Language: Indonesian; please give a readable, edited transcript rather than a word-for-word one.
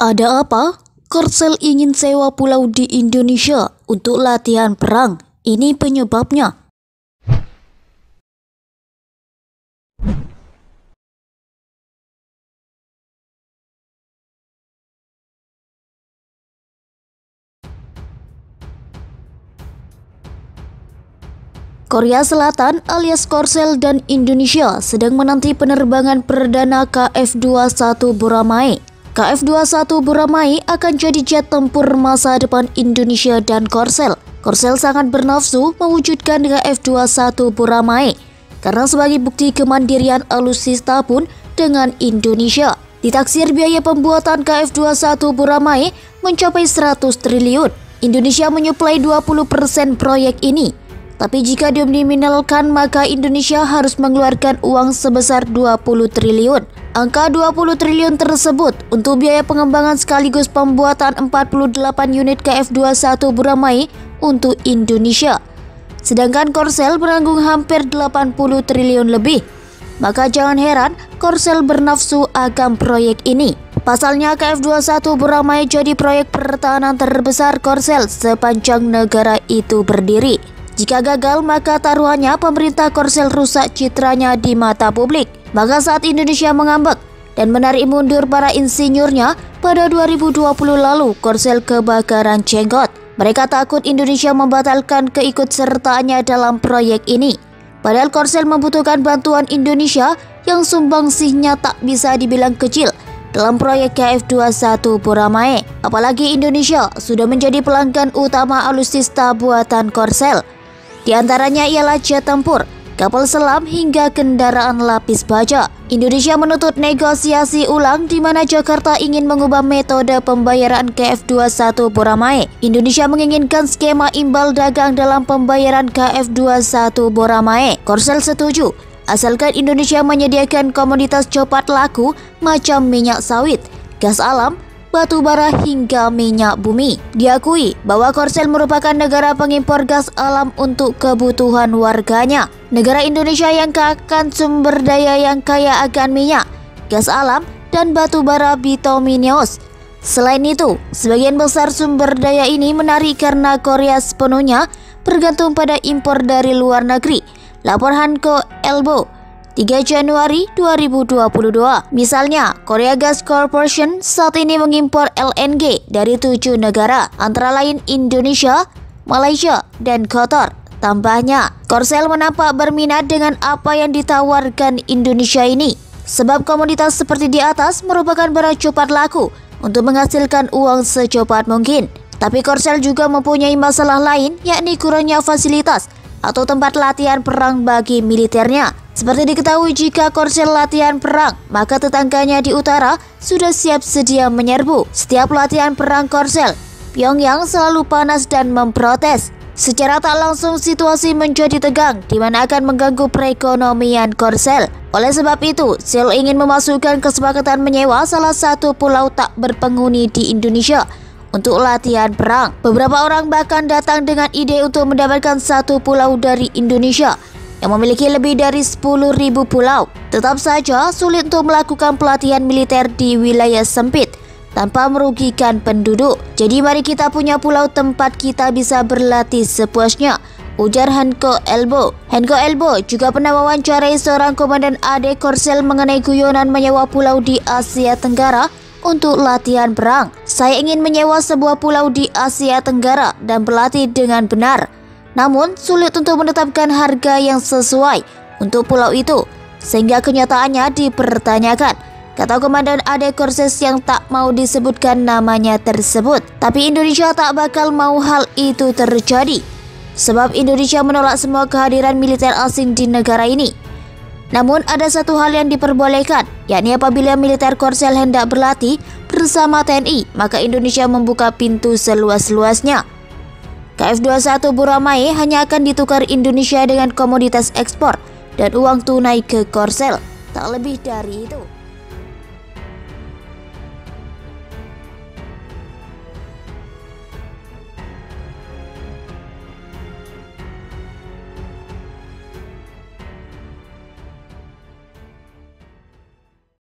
Ada apa? Korsel ingin sewa pulau di Indonesia untuk latihan perang. Ini penyebabnya. Korea Selatan alias Korsel dan Indonesia sedang menanti penerbangan perdana KF-21 Boramae. KF-21 Boramae akan jadi jet tempur masa depan Indonesia dan Korsel. Korsel sangat bernafsu mewujudkan KF-21 Boramae karena sebagai bukti kemandirian alutsista pun dengan Indonesia. Ditaksir biaya pembuatan KF-21 Boramae mencapai 100 triliun. Indonesia menyuplai 20% proyek ini. Tapi jika dinominalkan maka Indonesia harus mengeluarkan uang sebesar 20 triliun. Angka 20 triliun tersebut untuk biaya pengembangan sekaligus pembuatan 48 unit KF-21 Boramae untuk Indonesia. Sedangkan Korsel menanggung hampir 80 triliun lebih. Maka jangan heran Korsel bernafsu akan proyek ini. Pasalnya KF-21 Boramae jadi proyek pertahanan terbesar Korsel sepanjang negara itu berdiri. Jika gagal, maka taruhannya pemerintah Korsel rusak citranya di mata publik. Maka saat Indonesia mengambek dan menarik mundur para insinyurnya, pada 2020 lalu Korsel kebakaran jenggot. Mereka takut Indonesia membatalkan keikutsertaannya dalam proyek ini. Padahal Korsel membutuhkan bantuan Indonesia yang sumbangsihnya tak bisa dibilang kecil dalam proyek KF-21 Boramae. Apalagi Indonesia sudah menjadi pelanggan utama alutsista buatan Korsel. Di antaranya ialah jet tempur, kapal selam hingga kendaraan lapis baja. Indonesia menuntut negosiasi ulang di mana Jakarta ingin mengubah metode pembayaran KF-21 Boramae. Indonesia menginginkan skema imbal dagang dalam pembayaran KF-21 Boramae. Korsel setuju, asalkan Indonesia menyediakan komoditas cepat laku macam minyak sawit, gas alam, batu bara hingga minyak bumi. Diakui bahwa Korsel merupakan negara pengimpor gas alam untuk kebutuhan warganya. Negara Indonesia yang kaya akan sumber daya yang kaya akan minyak, gas alam, dan batu bara bituminous. Selain itu, sebagian besar sumber daya ini menarik karena Korea sepenuhnya bergantung pada impor dari luar negeri. Lapor Hanko Elbo 3 Januari 2022. Misalnya, Korea Gas Corporation saat ini mengimpor LNG dari 7 negara, antara lain Indonesia, Malaysia, dan Qatar. Tambahnya, Korsel menampak berminat dengan apa yang ditawarkan Indonesia ini, sebab komoditas seperti di atas merupakan barang cepat laku untuk menghasilkan uang secepat mungkin. Tapi Korsel juga mempunyai masalah lain, yakni kurangnya fasilitas atau tempat latihan perang bagi militernya. Seperti diketahui, jika Korsel latihan perang, maka tetangganya di utara sudah siap sedia menyerbu. Setiap latihan perang Korsel, Pyongyang selalu panas dan memprotes. Secara tak langsung situasi menjadi tegang, di mana akan mengganggu perekonomian Korsel. Oleh sebab itu, Seoul ingin memasukkan kesepakatan menyewa salah satu pulau tak berpenghuni di Indonesia untuk latihan perang. Beberapa orang bahkan datang dengan ide untuk mendapatkan satu pulau dari Indonesia yang memiliki lebih dari 10.000 pulau. Tetap saja sulit untuk melakukan pelatihan militer di wilayah sempit tanpa merugikan penduduk. Jadi mari kita punya pulau tempat kita bisa berlatih sepuasnya, ujar Hanko Elbo. Hanko Elbo juga pernah mewawancarai seorang komandan AD Korsel mengenai guyonan menyewa pulau di Asia Tenggara untuk latihan perang. Saya ingin menyewa sebuah pulau di Asia Tenggara dan berlatih dengan benar. Namun sulit untuk menetapkan harga yang sesuai untuk pulau itu, sehingga kenyataannya dipertanyakan, kata Komandan AD Korsel yang tak mau disebutkan namanya tersebut. Tapi Indonesia tak bakal mau hal itu terjadi, sebab Indonesia menolak semua kehadiran militer asing di negara ini. Namun ada satu hal yang diperbolehkan, yakni apabila militer Korsel hendak berlatih bersama TNI, maka Indonesia membuka pintu seluas-luasnya. KF-21 Boramae hanya akan ditukar Indonesia dengan komoditas ekspor dan uang tunai ke Korsel, tak lebih dari itu.